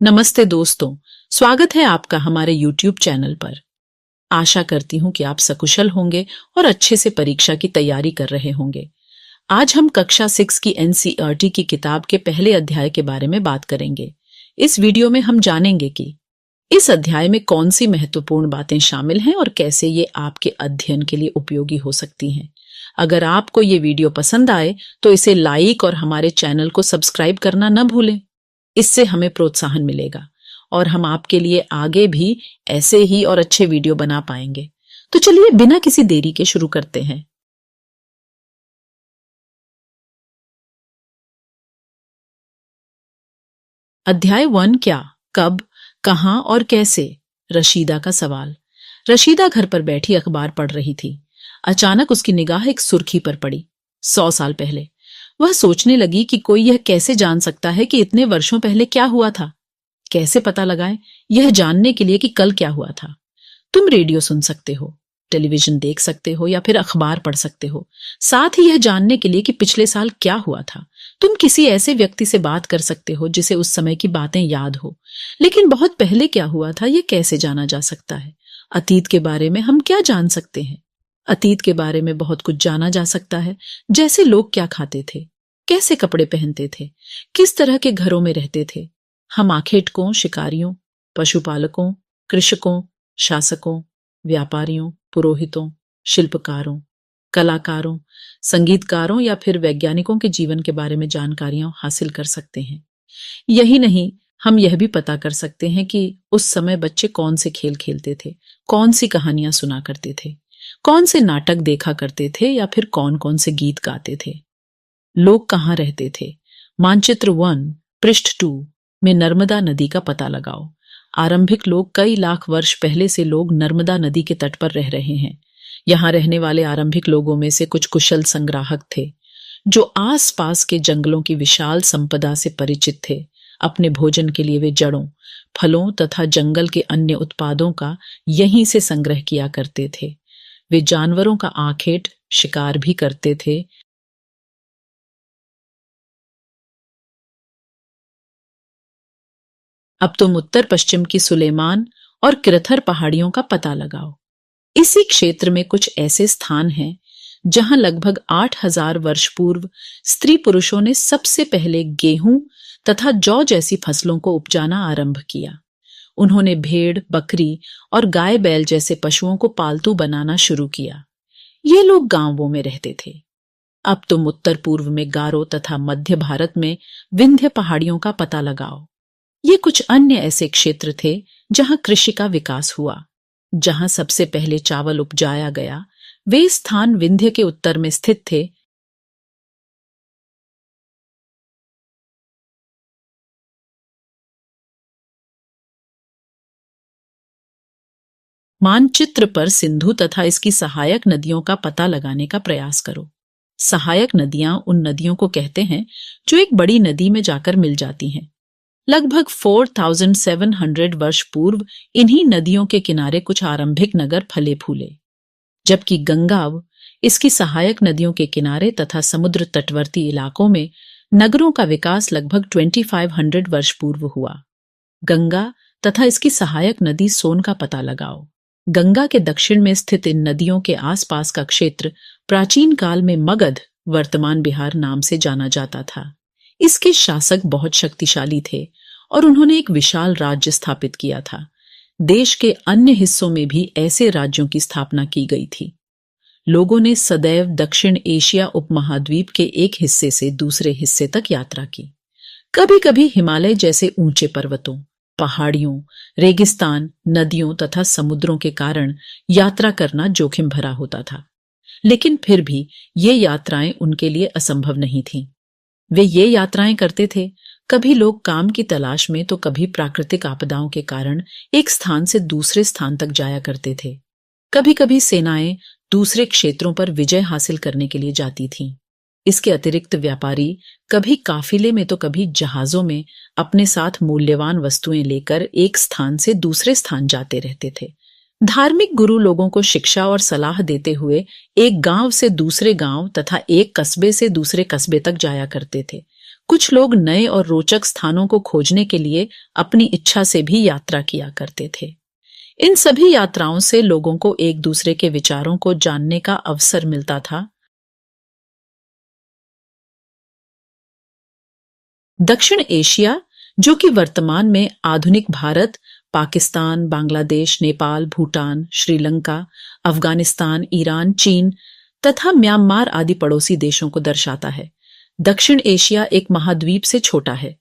नमस्ते दोस्तों, स्वागत है आपका हमारे YouTube चैनल पर। आशा करती हूँ कि आप सकुशल होंगे और अच्छे से परीक्षा की तैयारी कर रहे होंगे। आज हम कक्षा 6 की NCERT की किताब के पहले अध्याय के बारे में बात करेंगे। इस वीडियो में हम जानेंगे कि इस अध्याय में कौन सी महत्वपूर्ण बातें शामिल हैं और कैसे ये आपके अध्ययन के लिए उपयोगी हो सकती हैं। अगर आपको ये वीडियो पसंद आए तो इसे लाइक और हमारे चैनल को सब्सक्राइब करना न भूलें। इससे हमें प्रोत्साहन मिलेगा और हम आपके लिए आगे भी ऐसे ही और अच्छे वीडियो बना पाएंगे। तो चलिए बिना किसी देरी के शुरू करते हैं। अध्याय 1 क्या, कब, कहां और कैसे? रशीदा का सवाल। रशीदा घर पर बैठी अखबार पढ़ रही थी। अचानक उसकी निगाह एक सुर्खी पर पड़ी। 100 साल पहले। वह सोचने लगी कि कोई यह कैसे जान सकता है कि इतने वर्षों पहले क्या हुआ था। कैसे पता लगाएं यह जानने के लिए कि कल क्या हुआ था। तुम रेडियो सुन सकते हो, टेलीविजन देख सकते हो या फिर अखबार पढ़ सकते हो, साथ ही यह जानने के लिए कि पिछले साल क्या हुआ था। तुम किसी ऐसे व्यक्ति से बात कर सकते हो जिसे उस समय की बातें याद हो। लेकिन बहुत पहले क्या हुआ था यह कैसे जाना जा सकता है? अतीत के बारे में हम क्या जान सकते हैं? अतीत के बारे में बहुत कुछ जाना जा सकता है, जैसे लोग क्या खाते थे, कैसे कपड़े पहनते थे, किस तरह के घरों में रहते थे। हम आखेटकों, शिकारियों, पशुपालकों, कृषकों, शासकों, व्यापारियों, पुरोहितों, शिल्पकारों, कलाकारों, संगीतकारों या फिर वैज्ञानिकों के जीवन के बारे में जानकारियां हासिल कर सकते हैं। यही नहीं, हम यह भी पता कर सकते हैं कि उस समय बच्चे कौन से खेल खेलते थे, कौन सी कहानियां सुना करते थे, कौन से नाटक देखा करते थे या फिर कौन कौन से गीत गाते थे। लोग कहाँ रहते थे। मानचित्र 1 पृष्ठ 2 में नर्मदा नदी का पता लगाओ। आरंभिक लोग कई लाख वर्ष पहले से लोग नर्मदा नदी के तट पर रह रहे हैं। यहाँ रहने वाले आरंभिक लोगों में से कुछ कुशल संग्राहक थे जो आसपास के जंगलों की विशाल संपदा से परिचित थे। अपने भोजन के लिए वे जड़ों, फलों तथा जंगल के अन्य उत्पादों का यहीं से संग्रह किया करते थे। वे जानवरों का आखेट शिकार भी करते थे। अब तुम उत्तर पश्चिम की सुलेमान और किरथर पहाड़ियों का पता लगाओ। इसी क्षेत्र में कुछ ऐसे स्थान हैं जहां लगभग 8000 वर्ष पूर्व स्त्री पुरुषों ने सबसे पहले गेहूं तथा जौ जैसी फसलों को उपजाना आरंभ किया। उन्होंने भेड़, बकरी और गाय बैल जैसे पशुओं को पालतू बनाना शुरू किया। ये लोग गांवों में रहते थे। अब तुम उत्तर पूर्व में गारो तथा मध्य भारत में विंध्य पहाड़ियों का पता लगाओ। ये कुछ अन्य ऐसे क्षेत्र थे जहां कृषि का विकास हुआ। जहां सबसे पहले चावल उपजाया गया, वे स्थान विंध्य के उत्तर में स्थित थे। मानचित्र पर सिंधु तथा इसकी सहायक नदियों का पता लगाने का प्रयास करो। सहायक नदियां उन नदियों को कहते हैं जो एक बड़ी नदी में जाकर मिल जाती हैं। लगभग 4700 वर्ष पूर्व इन्हीं नदियों के किनारे कुछ आरंभिक नगर फले फूले, जबकि गंगा इसकी सहायक नदियों के किनारे तथा समुद्र तटवर्ती इलाकों में नगरों का विकास लगभग 2500 वर्ष पूर्व हुआ। गंगा तथा इसकी सहायक नदी सोन का पता लगाओ। गंगा के दक्षिण में स्थित इन नदियों के आसपास का क्षेत्र प्राचीन काल में मगध, वर्तमान बिहार नाम से जाना जाता था। इसके शासक बहुत शक्तिशाली थे और उन्होंने एक विशाल राज्य स्थापित किया था। देश के अन्य हिस्सों में भी ऐसे राज्यों की स्थापना की गई थी। लोगों ने सदैव दक्षिण एशिया उपमहाद्वीप के एक हिस्से से दूसरे हिस्से तक यात्रा की। कभी कभी हिमालय जैसे ऊंचे पर्वतों, पहाड़ियों, रेगिस्तान, नदियों तथा समुद्रों के कारण यात्रा करना जोखिम भरा होता था। लेकिन फिर भी ये यात्राएं उनके लिए असंभव नहीं थीं। वे ये यात्राएं करते थे, कभी लोग काम की तलाश में तो कभी प्राकृतिक आपदाओं के कारण एक स्थान से दूसरे स्थान तक जाया करते थे। कभी कभी सेनाएं दूसरे क्षेत्रों पर विजय हासिल करने के लिए जाती थीं। इसके अतिरिक्त व्यापारी कभी काफिले में तो कभी जहाजों में अपने साथ मूल्यवान वस्तुएं लेकर एक स्थान से दूसरे स्थान जाते रहते थे। धार्मिक गुरु लोगों को शिक्षा और सलाह देते हुए एक गांव से दूसरे गांव तथा एक कस्बे से दूसरे कस्बे तक जाया करते थे। कुछ लोग नए और रोचक स्थानों को खोजने के लिए अपनी इच्छा से भी यात्रा किया करते थे। इन सभी यात्राओं से लोगों को एक दूसरे के विचारों को जानने का अवसर मिलता था। दक्षिण एशिया, जो कि वर्तमान में आधुनिक भारत, पाकिस्तान, बांग्लादेश, नेपाल, भूटान, श्रीलंका, अफगानिस्तान, ईरान, चीन तथा म्यांमार आदि पड़ोसी देशों को दर्शाता है। दक्षिण एशिया एक महाद्वीप से छोटा है,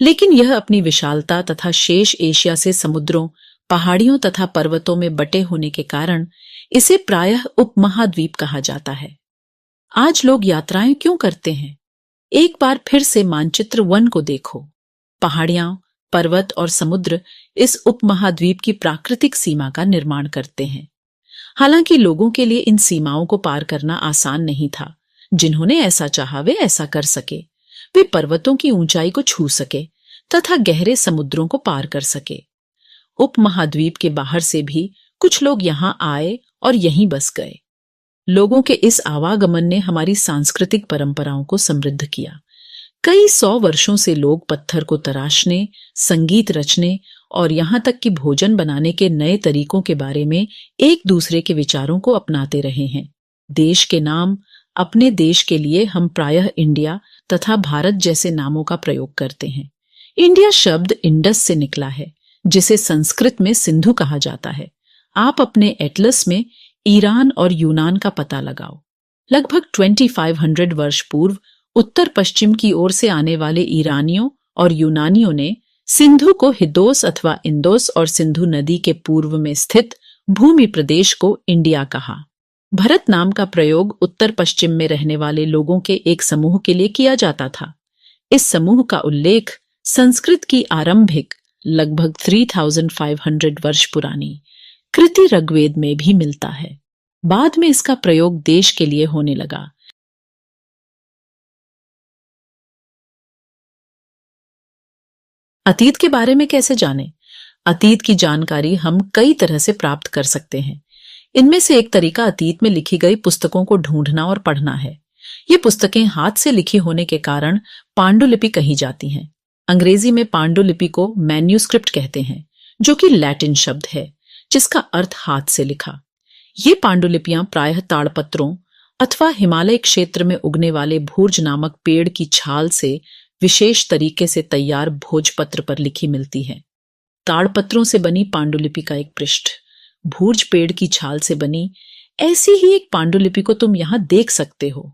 लेकिन यह अपनी विशालता तथा शेष एशिया से समुद्रों, पहाड़ियों तथा पर्वतों में बटे होने के कारण इसे प्रायः उपमहाद्वीप कहा जाता है। आज लोग यात्राएं क्यों करते हैं? एक बार फिर से मानचित्र 1 को देखो। पहाड़ियां, पर्वत और समुद्र इस उपमहाद्वीप की प्राकृतिक सीमा का निर्माण करते हैं। हालांकि लोगों के लिए इन सीमाओं को पार करना आसान नहीं था। जिन्होंने ऐसा चाहा वे ऐसा कर सके। वे पर्वतों की ऊंचाई को छू सके तथा गहरे समुद्रों को पार कर सके। उपमहाद्वीप के बाहर से भी कुछ लोग यहाँ आए और यहीं बस गए। लोगों के इस आवागमन ने हमारी सांस्कृतिक परंपराओं को समृद्ध किया। कई 100 वर्षों से लोग पत्थर को तराशने, संगीत रचने और यहाँ तक कि भोजन बनाने के नए तरीकों के बारे में एक दूसरे के विचारों को अपनाते रहे हैं। देश के नाम, अपने देश के लिए हम प्रायः इंडिया तथा भारत जैसे नामों का प्रयोग करते हैं। इंडिया शब्द इंडस से निकला है, जिसे संस्कृत में सिंधु कहा जाता है। आप अपने एटलस में ईरान और यूनान का पता लगाओ। लगभग 2500 वर्ष पूर्व उत्तर पश्चिम की ओर से आने वाले ईरानियों और यूनानियों ने सिंधु को हिदोस अथवा इंदोस और सिंधु नदी के पूर्व में स्थित भूमि प्रदेश को इंडिया कहा। भरत नाम का प्रयोग उत्तर पश्चिम में रहने वाले लोगों के एक समूह के लिए किया जाता था। इस समूह का उल्लेख संस्कृत की आरंभिक लगभग 3500 वर्ष पुरानी कृति ऋग्वेद में भी मिलता है। बाद में इसका प्रयोग देश के लिए होने लगा। अतीत के बारे में कैसे जानें? अतीत की जानकारी हम कई तरह से प्राप्त कर सकते हैं। इनमें से एक तरीका अतीत में लिखी गई पुस्तकों को ढूंढना और पढ़ना है। ये पुस्तकें हाथ से लिखी होने के कारण पांडुलिपि कही जाती हैं। अंग्रेजी में पांडुलिपि को मैन्यूस्क्रिप्ट कहते हैं, जो कि लैटिन शब्द है जिसका अर्थ हाथ से लिखा। ये पांडुलिपियां प्रायः ताड़पत्रों अथवा हिमालय क्षेत्र में उगने वाले भूर्ज नामक पेड़ की छाल से विशेष तरीके से तैयार भोजपत्र पर लिखी मिलती है। ताड़पत्रों से बनी पांडुलिपि का एक पृष्ठ भूर्ज पेड़ की छाल से बनी ऐसी ही एक पांडुलिपि को तुम यहाँ देख सकते हो।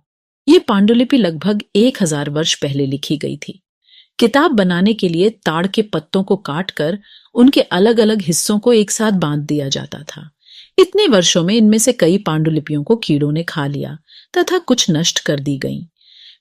ये पांडुलिपि लगभग 1000 वर्ष पहले लिखी गई थी। किताब बनाने के लिए ताड़ के पत्तों को काटकर उनके अलग अलग हिस्सों को एक साथ बांध दिया जाता था। इतने वर्षों में इनमें से कई पांडुलिपियों को कीड़ों ने खा लिया तथा कुछ नष्ट कर दी गईं।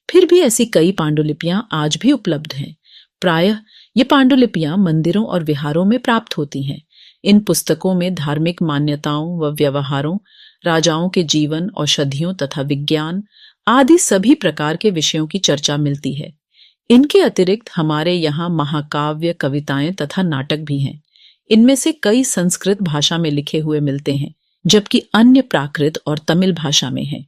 फिर भी ऐसी कई पांडुलिपियां आज भी उपलब्ध हैं। प्रायः ये पांडुलिपियां मंदिरों और विहारों में प्राप्त होती हैं। इन पुस्तकों में धार्मिक मान्यताओं व व्यवहारों, राजाओं के जीवन, औषधियों तथा विज्ञान आदि सभी प्रकार के विषयों की चर्चा मिलती है। इनके अतिरिक्त हमारे यहाँ महाकाव्य, कविताएं तथा नाटक भी हैं। इनमें से कई संस्कृत भाषा में लिखे हुए मिलते हैं, जबकि अन्य प्राकृत और तमिल भाषा में हैं।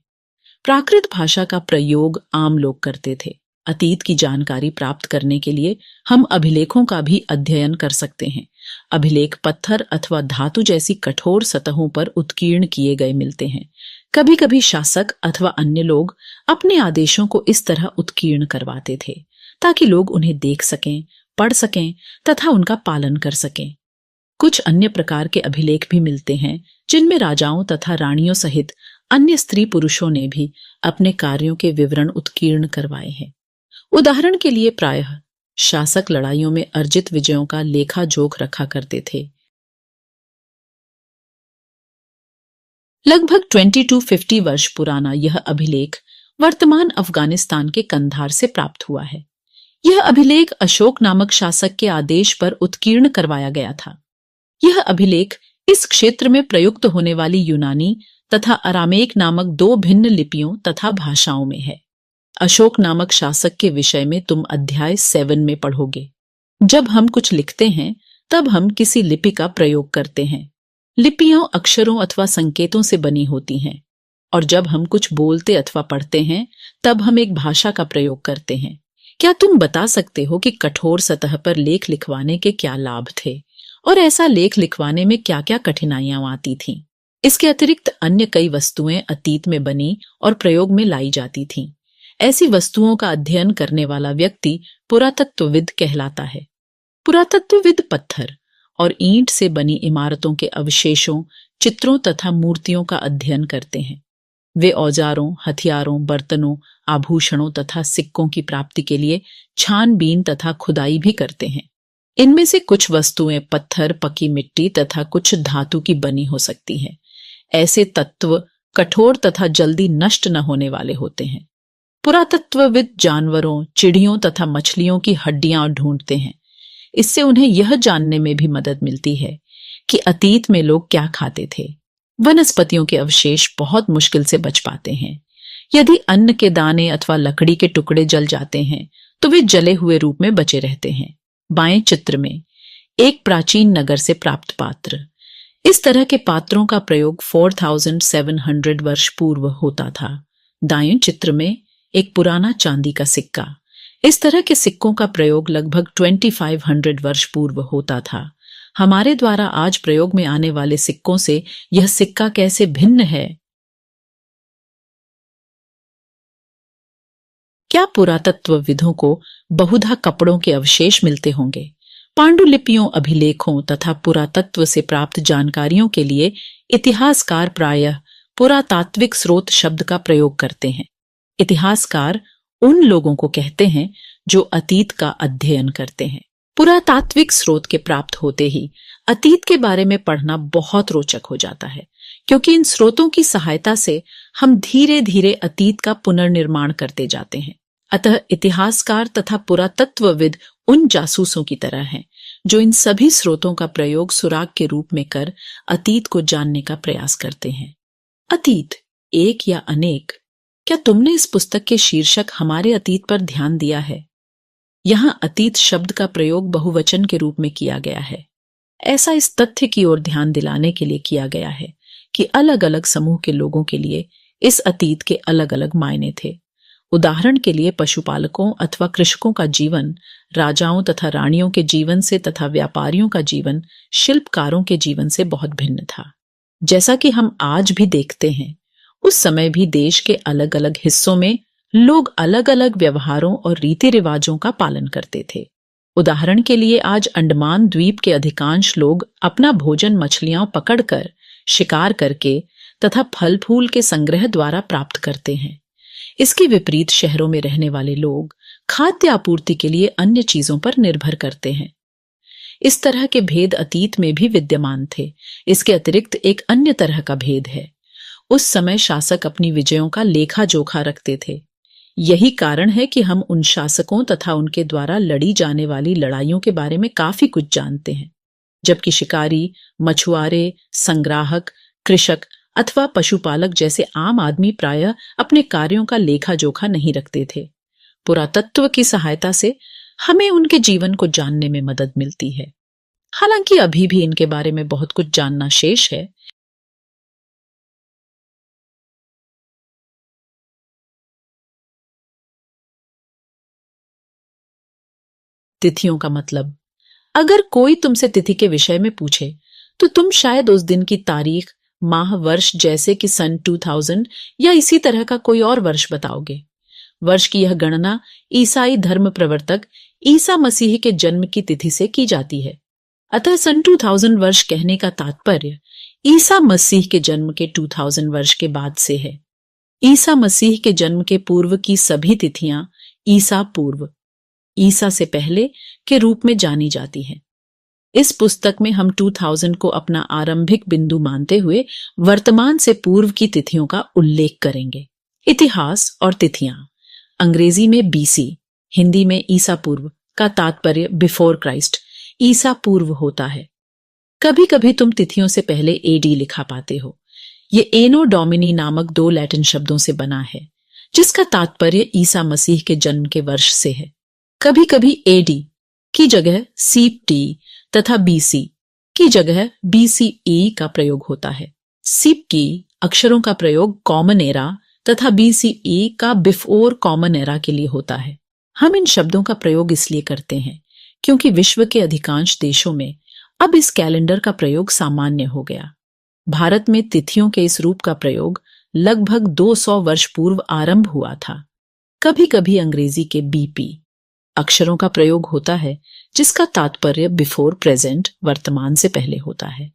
प्राकृत भाषा का प्रयोग आम लोग करते थे। अतीत की जानकारी प्राप्त करने के लिए हम अभिलेखों का भी अध्ययन कर सकते हैं। अभिलेख पत्थर अथवा धातु जैसी कठोर सतहों पर उत्कीर्ण किए गए मिलते हैं। कभी कभी शासक अथवा अन्य लोग अपने आदेशों को इस तरह उत्कीर्ण करवाते थे ताकि लोग उन्हें देख सकें, पढ़ सकें तथा उनका पालन कर सकें। कुछ अन्य प्रकार के अभिलेख भी मिलते हैं जिनमें राजाओं तथा रानियों सहित अन्य स्त्री पुरुषों ने भी अपने कार्यों के विवरण उत्कीर्ण करवाए हैं। उदाहरण के लिए प्रायः शासक लड़ाइयों में अर्जित विजयों का लेखा जोख रखा करते थे। लगभग 2250 वर्ष पुराना यह अभिलेख वर्तमान अफगानिस्तान के कंधार से प्राप्त हुआ है। यह अभिलेख अशोक नामक शासक के आदेश पर उत्कीर्ण करवाया गया था। यह अभिलेख इस क्षेत्र में प्रयुक्त होने वाली यूनानी तथा अरामेक नामक 2 भिन्न लिपियों तथा भाषाओं में है। अशोक नामक शासक के विषय में तुम अध्याय 7 में पढ़ोगे। जब हम कुछ लिखते हैं तब हम किसी लिपि का प्रयोग करते हैं। लिपियां अक्षरों अथवा संकेतों से बनी होती हैं, और जब हम कुछ बोलते अथवा पढ़ते हैं तब हम एक भाषा का प्रयोग करते हैं। क्या तुम बता सकते हो कि कठोर सतह पर लेख लिखवाने के क्या लाभ थे और ऐसा लेख लिखवाने में क्या क्या कठिनाइयां आती थीं? इसके अतिरिक्त अन्य कई वस्तुएं अतीत में बनी और प्रयोग में लाई जाती थीं। ऐसी वस्तुओं का अध्ययन करने वाला व्यक्ति पुरातत्वविद कहलाता है। पुरातत्वविद पत्थर और ईंट से बनी इमारतों के अवशेषों, चित्रों तथा मूर्तियों का अध्ययन करते हैं। वे औजारों, हथियारों, बर्तनों, आभूषणों तथा सिक्कों की प्राप्ति के लिए छानबीन तथा खुदाई भी करते हैं। इनमें से कुछ वस्तुएं पत्थर, पकी मिट्टी तथा कुछ धातु की बनी हो सकती हैं। ऐसे तत्व कठोर तथा जल्दी नष्ट न होने वाले होते हैं। पुरातत्वविद जानवरों, चिड़ियों तथा मछलियों की हड्डियां ढूंढते हैं। इससे उन्हें यह जानने में भी मदद मिलती है कि अतीत में लोग क्या खाते थे। वनस्पतियों के अवशेष बहुत मुश्किल से बच पाते हैं। यदि अन्न के दाने अथवा लकड़ी के टुकड़े जल जाते हैं तो वे जले हुए रूप में बचे रहते हैं। बाएं चित्र में एक प्राचीन नगर से प्राप्त पात्र। इस तरह के पात्रों का प्रयोग 4700 वर्ष पूर्व होता था। दाएं चित्र में एक पुराना चांदी का सिक्का। इस तरह के सिक्कों का प्रयोग लगभग 2500 वर्ष पूर्व होता था। हमारे द्वारा आज प्रयोग में आने वाले सिक्कों से यह सिक्का कैसे भिन्न है? क्या पुरातत्वविदों को बहुधा कपड़ों के अवशेष मिलते होंगे? पांडुलिपियों, अभिलेखों तथा पुरातत्व से प्राप्त जानकारियों के लिए इतिहासकार प्रायः पुरातात्विक स्रोत शब्द का प्रयोग करते हैं। इतिहासकार उन लोगों को कहते हैं जो अतीत का अध्ययन करते हैं। पुरातात्विक स्रोत के प्राप्त होते ही अतीत के बारे में पढ़ना बहुत रोचक हो जाता है, क्योंकि इन स्रोतों की सहायता से हम धीरे धीरे अतीत का पुनर्निर्माण करते जाते हैं। अतः इतिहासकार तथा पुरातत्वविद उन जासूसों की तरह हैं जो इन सभी स्रोतों का प्रयोग सुराग के रूप में कर अतीत को जानने का प्रयास करते हैं। अतीत, एक या अनेक? क्या तुमने इस पुस्तक के शीर्षक हमारे अतीत पर ध्यान दिया है? यहां अतीत शब्द का प्रयोग बहुवचन के रूप में किया गया है। ऐसा इस तथ्य की ओर ध्यान दिलाने के लिए किया गया है कि अलग अलग समूह के लोगों के लिए इस अतीत के अलग अलग मायने थे। उदाहरण के लिए पशुपालकों अथवा कृषकों का जीवन राजाओं तथा रानियों के जीवन से तथा व्यापारियों का जीवन शिल्पकारों के जीवन से बहुत भिन्न था। जैसा कि हम आज भी देखते हैं, उस समय भी देश के अलग अलग हिस्सों में लोग अलग अलग व्यवहारों और रीति रिवाजों का पालन करते थे। उदाहरण के लिए आज अंडमान द्वीप के अधिकांश लोग अपना भोजन मछलियां पकड़कर, शिकार करके तथा फल फूल के संग्रह द्वारा प्राप्त करते हैं। इसके विपरीत शहरों में रहने वाले लोग खाद्य आपूर्ति के लिए अन्य चीजों पर निर्भर करते हैं। इस तरह के भेद अतीत में भी विद्यमान थे। इसके अतिरिक्त एक अन्य तरह का भेद है। उस समय शासक अपनी विजयों का लेखा जोखा रखते थे। यही कारण है कि हम उन शासकों तथा उनके द्वारा लड़ी जाने वाली लड़ाइयों के बारे में काफी कुछ जानते हैं, जबकि शिकारी, मछुआरे, संग्राहक, कृषक अथवा पशुपालक जैसे आम आदमी प्रायः अपने कार्यों का लेखा जोखा नहीं रखते थे। पुरातत्व की सहायता से हमें उनके जीवन को जानने में मदद मिलती है। हालांकि अभी भी इनके बारे में बहुत कुछ जानना शेष है। तिथियों का मतलब। अगर कोई तुमसे तिथि के विषय में पूछे तो तुम शायद उस दिन की तारीख, माह, वर्ष जैसे कि सन 2000 या इसी तरह का कोई और वर्ष बताओगे। वर्ष की यह गणना ईसाई धर्म प्रवर्तक ईसा मसीह के जन्म की तिथि से की जाती है। अतः सन 2000 वर्ष कहने का तात्पर्य ईसा मसीह के जन्म के 2000 वर्ष के बाद से है। ईसा मसीह के जन्म के पूर्व की सभी तिथियां ईसा पूर्व, ईसा से पहले के रूप में जानी जाती है। इस पुस्तक में हम 2000 को अपना आरंभिक बिंदु मानते हुए वर्तमान से पूर्व की तिथियों का उल्लेख करेंगे। इतिहास और तिथियां। अंग्रेजी में बीसी, हिंदी में ईसा पूर्व का तात्पर्य बिफोर क्राइस्ट, ईसा पूर्व होता है। कभी कभी तुम तिथियों से पहले एडी लिखा पाते हो। ये एनो डोमिनी नामक 2 लैटिन शब्दों से बना है, जिसका तात्पर्य ईसा मसीह के जन्म के वर्ष से है। कभी कभी एडी की जगह सीपटी तथा बीसी की जगह बीसीई का प्रयोग होता है। सीपटी अक्षरों का प्रयोग कॉमन एरा तथा बीसीई का बिफोर कॉमन एरा के लिए होता है। हम इन शब्दों का प्रयोग इसलिए करते हैं क्योंकि विश्व के अधिकांश देशों में अब इस कैलेंडर का प्रयोग सामान्य हो गया। भारत में तिथियों के इस रूप का प्रयोग लगभग 200 वर्ष पूर्व आरंभ हुआ था। कभी कभी अंग्रेजी के बीपी अक्षरों का प्रयोग होता है जिसका तात्पर्य बिफोर प्रेजेंट वर्तमान से पहले होता है।